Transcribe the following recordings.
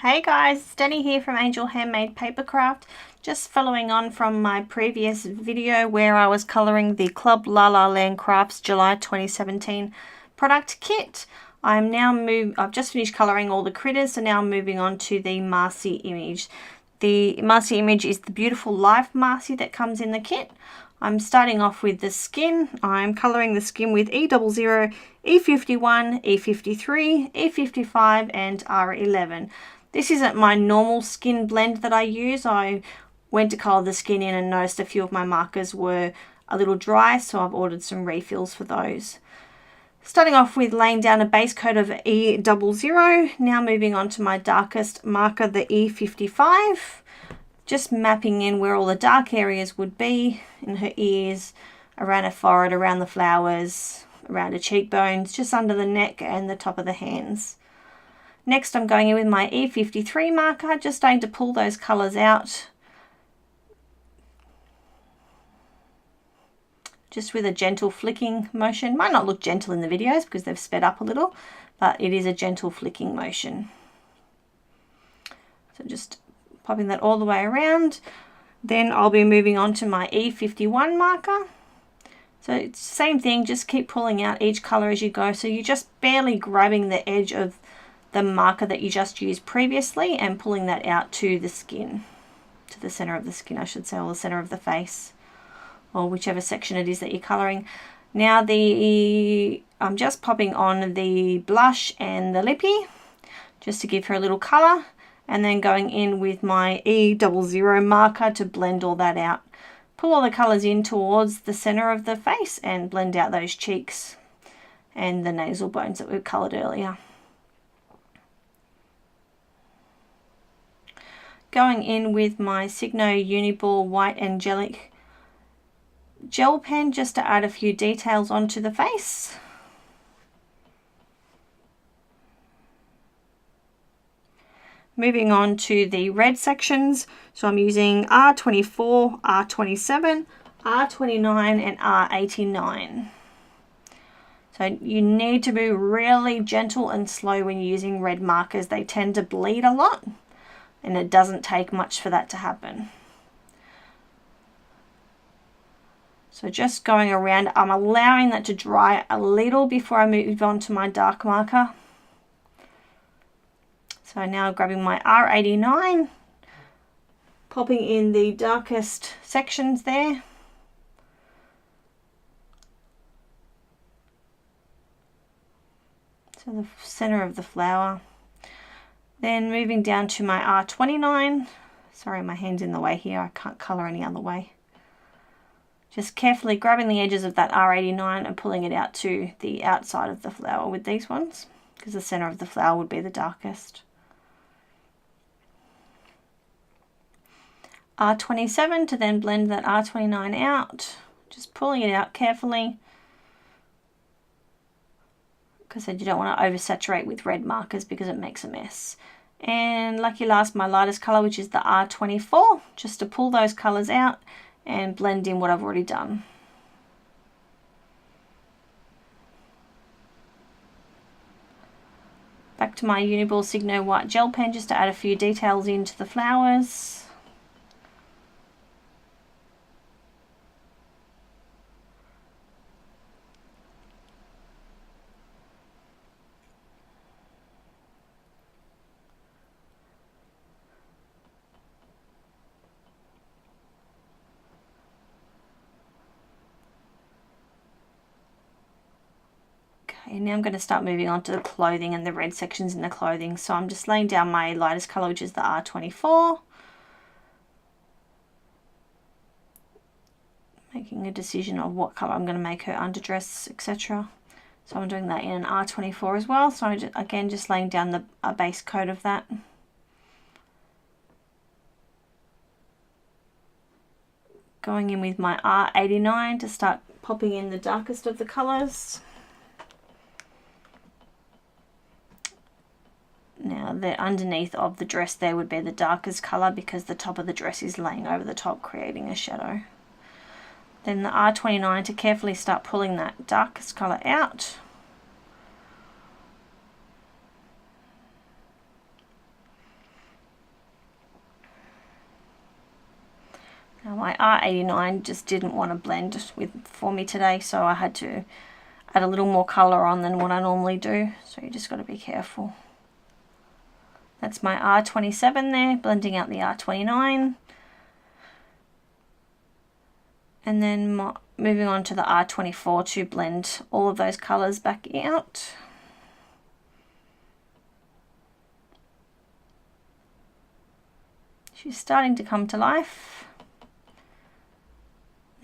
Hey guys, it's Danny here from Angel Handmade Papercraft. Just following on from my previous video where I was colouring the Club La La Land Crafts July 2017 product kit. I've just finished colouring all the critters, so now I'm moving on to the Marci image. The Marci image is the beautiful live Marci that comes in the kit. I'm starting off with the skin. I'm colouring the skin with E00, E51, E53, E55 and R11. This isn't my normal skin blend that I use. I went to colour the skin in and noticed a few of my markers were a little dry, so I've ordered some refills for those. Starting off with laying down a base coat of E00, now moving on to my darkest marker, the E55. Just mapping in where all the dark areas would be, in her ears, around her forehead, around the flowers, around her cheekbones, just under the neck and the top of the hands. Next I'm going in with my E53 marker, just starting to pull those colours out. Just with a gentle flicking motion. Might not look gentle in the videos because they've sped up a little, but it is a gentle flicking motion. So just popping that all the way around. Then I'll be moving on to my E51 marker. So it's the same thing, just keep pulling out each colour as you go. So you're just barely grabbing the edge of the marker that you just used previously and pulling that out to the skin, to the center of the skin I should say, or the center of the face, or whichever section it is that you're coloring. Now I'm just popping on the blush and the lippy just to give her a little color, and then going in with my E00 marker to blend all that out. Pull all the colors in towards the center of the face and blend out those cheeks and the nasal bones that we colored earlier. Going in with my Signo Uniball White Angelic gel pen just to add a few details onto the face. Moving on to the red sections, so I'm using R24, R27, R29 and R89. So you need to be really gentle and slow when you're using red markers. They tend to bleed a lot, and it doesn't take much for that to happen. So just going around, I'm allowing that to dry a little before I move on to my dark marker. So now grabbing my R89, popping in the darkest sections there. So the center of the flower. Then moving down to my R29, sorry my hand's in the way here, I can't colour any other way. Just carefully grabbing the edges of that R89 and pulling it out to the outside of the flower with these ones, because the centre of the flower would be the darkest. R27 to then blend that R29 out, just pulling it out carefully, because you don't want to oversaturate with red markers because it makes a mess. And lucky last, my lightest colour, which is the R24, just to pull those colours out and blend in what I've already done. Back to my Uniball Signo White gel pen just to add a few details into the flowers. And now I'm going to start moving on to the clothing and the red sections in the clothing. So I'm just laying down my lightest colour, which is the R24. Making a decision of what colour I'm going to make her underdress, etc. So I'm doing that in an R24 as well. So again, just laying down a base coat of that. Going in with my R89 to start popping in the darkest of the colours. Now the underneath of the dress there would be the darkest colour because the top of the dress is laying over the top, creating a shadow. Then the R29 to carefully start pulling that darkest colour out. Now my R89 just didn't want to blend for me today, so I had to add a little more colour on than what I normally do, so you just got to be careful. That's my R27 there, blending out the R29. And then moving on to the R24 to blend all of those colours back out. She's starting to come to life.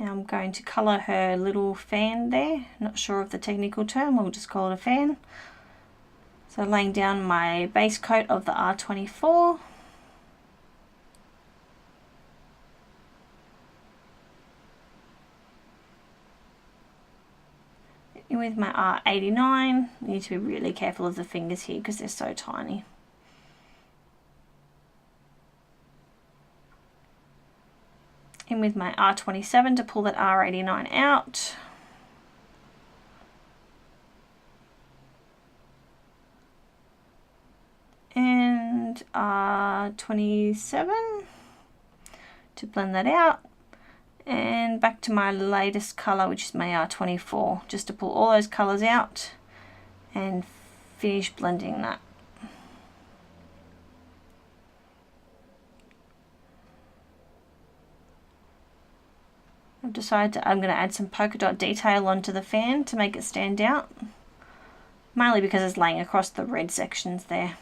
Now I'm going to colour her little fan there. Not sure of the technical term, we'll just call it a fan. So laying down my base coat of the R24. In with my R89, you need to be really careful of the fingers here because they're so tiny. In with my R27 to pull that R89 out. And R27 to blend that out. And back to my latest colour, which is my R24, just to pull all those colours out and finish blending that. I've decided I'm going to add some polka dot detail onto the fan to make it stand out, mainly because it's laying across the red sections there.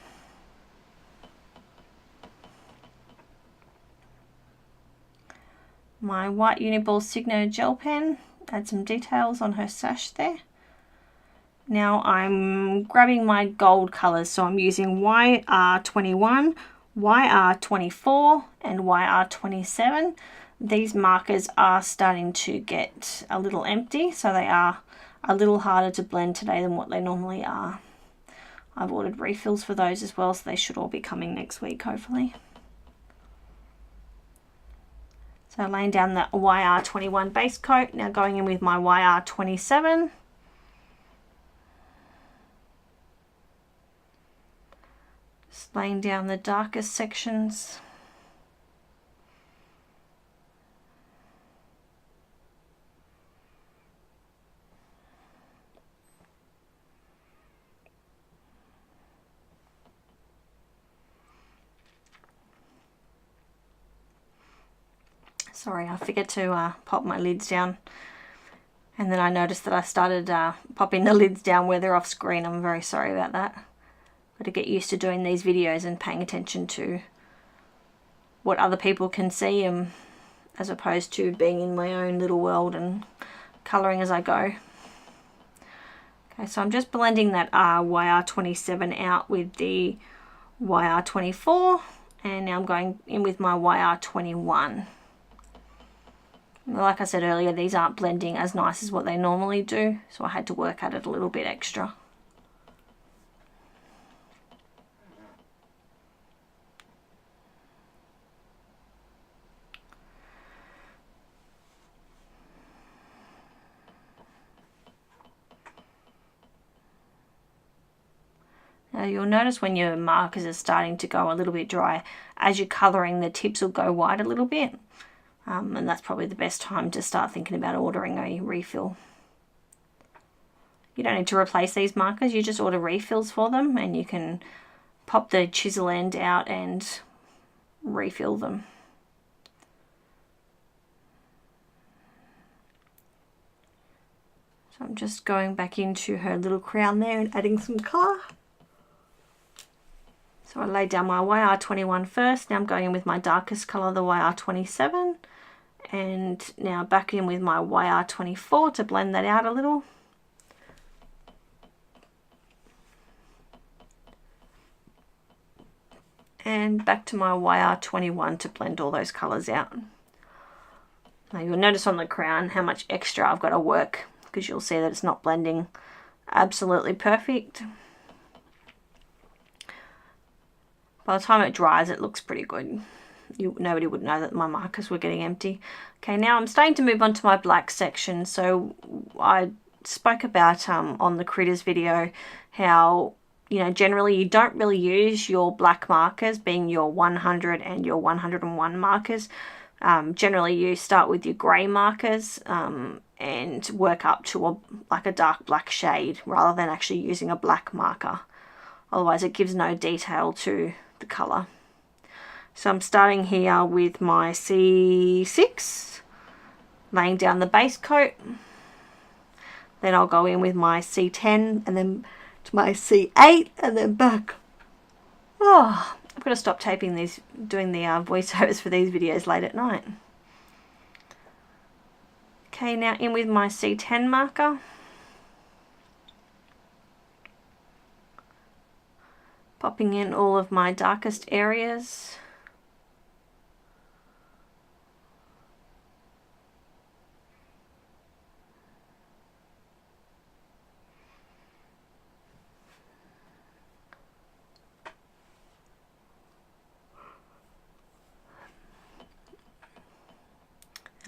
My white Uniball Signo gel pen, add some details on her sash there. Now I'm grabbing my gold colours, so I'm using YR21, YR24 and YR27. These markers are starting to get a little empty, so they are a little harder to blend today than what they normally are. I've ordered refills for those as well, so they should all be coming next week hopefully. So laying down the YR21 base coat, now going in with my YR27. Just laying down the darkest sections. Sorry, I forget to pop my lids down, and then I noticed that I started popping the lids down where they're off screen. I'm very sorry about that. Got to get used to doing these videos and paying attention to what other people can see, as opposed to being in my own little world and colouring as I go. Okay, so I'm just blending that YR27 out with the YR24, and now I'm going in with my YR21. Like I said earlier, these aren't blending as nice as what they normally do, so I had to work at it a little bit extra. Now you'll notice when your markers are starting to go a little bit dry, as you're colouring, the tips will go white a little bit. And that's probably the best time to start thinking about ordering a refill. You don't need to replace these markers, you just order refills for them, and you can pop the chisel end out and refill them. So I'm just going back into her little crown there and adding some colour. So I laid down my YR21 first, now I'm going in with my darkest colour, the YR27. And now back in with my YR24 to blend that out a little. And back to my YR21 to blend all those colours out. Now you'll notice on the crown how much extra I've got to work, because you'll see that it's not blending absolutely perfect. By the time it dries, it looks pretty good. Nobody would know that my markers were getting empty. Okay, now I'm starting to move on to my black section. So I spoke about on the Critters video how, you know, generally you don't really use your black markers, being your 100 and your 101 markers, Generally you start with your grey markers and work up to like a dark black shade rather than actually using a black marker. Otherwise it gives no detail to the colour. So I'm starting here with my C6, laying down the base coat. Then I'll go in with my C10 and then to my C8 and then back. Oh, I've got to stop taping these, doing the voiceovers for these videos late at night. Okay, now in with my C10 marker. Popping in all of my darkest areas.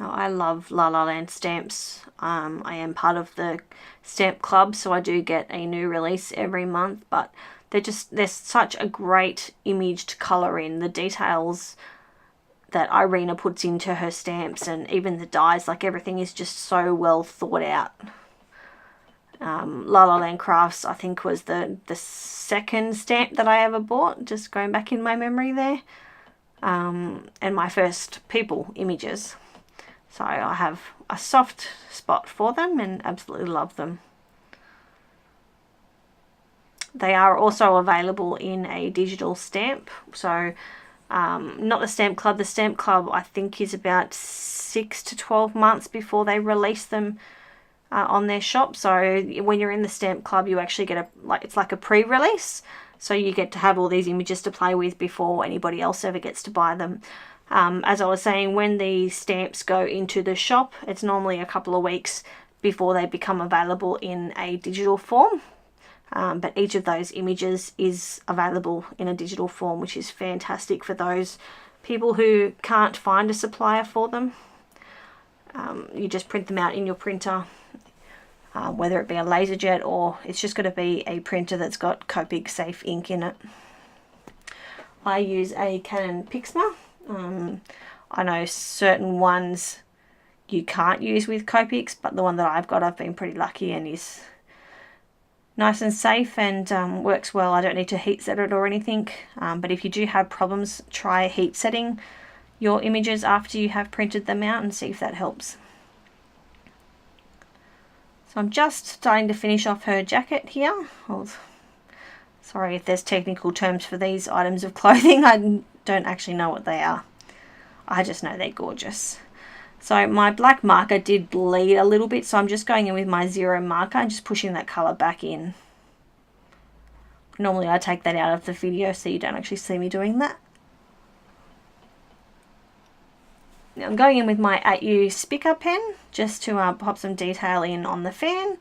Now, I love La La Land stamps. I am part of the stamp club, so I do get a new release every month, but there's such a great imaged colour in the details that Irina puts into her stamps, and even the dies, like everything is just so well thought out. La La Land Crafts, I think, was the second stamp that I ever bought, just going back in my memory there, and my first people images. So I have a soft spot for them and absolutely love them. They are also available in a digital stamp. So not the Stamp Club. The Stamp Club I think is about 6 to 12 months before they release them on their shop. So when you're in the Stamp Club you actually get it's like a pre-release. So you get to have all these images to play with before anybody else ever gets to buy them. As I was saying, when the stamps go into the shop, it's normally a couple of weeks before they become available in a digital form. But each of those images is available in a digital form, which is fantastic for those people who can't find a supplier for them. You just print them out in your printer, whether it be a LaserJet or it's just got to be a printer that's got Copic safe ink in it. I use a Canon Pixma. I know certain ones you can't use with Copics, but the one that I've got, I've been pretty lucky and is nice and safe and works well. I don't need to heat set it or anything, but if you do have problems, try heat setting your images after you have printed them out and see if that helps. So I'm just starting to finish off her jacket here. Sorry if there's technical terms for these items of clothing. I don't actually know what they are. I just know they're gorgeous. So my black marker did bleed a little bit, so I'm just going in with my 0 marker and just pushing that colour back in. Normally I take that out of the video so you don't actually see me doing that. Now I'm going in with my 8U Spica pen just to pop some detail in on the fan,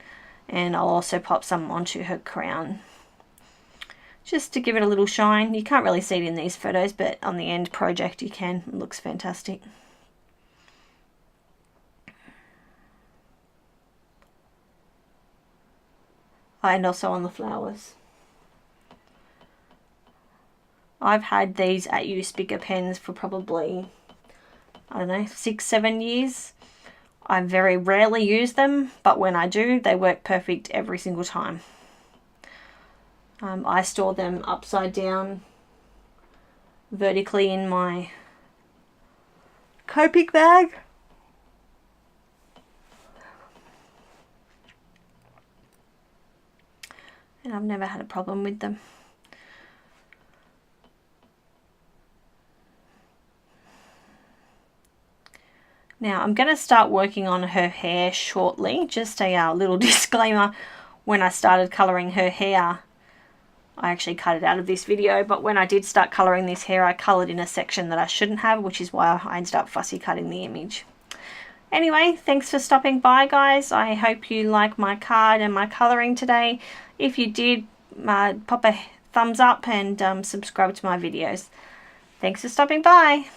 and I'll also pop some onto her crown, just to give it a little shine. You can't really see it in these photos, but on the end project you can. It looks fantastic. And also on the flowers. I've had these 8U Spica pens for probably, I don't know, 6-7 years. I very rarely use them, but when I do, they work perfect every single time. I store them upside down vertically in my Copic bag. And I've never had a problem with them. Now I'm going to start working on her hair shortly. Just a little disclaimer, when I started colouring her hair, I actually cut it out of this video, but when I did start colouring this hair, I coloured in a section that I shouldn't have, which is why I ended up fussy cutting the image. Anyway, thanks for stopping by, guys. I hope you like my card and my colouring today. If you did, pop a thumbs up and subscribe to my videos. Thanks for stopping by.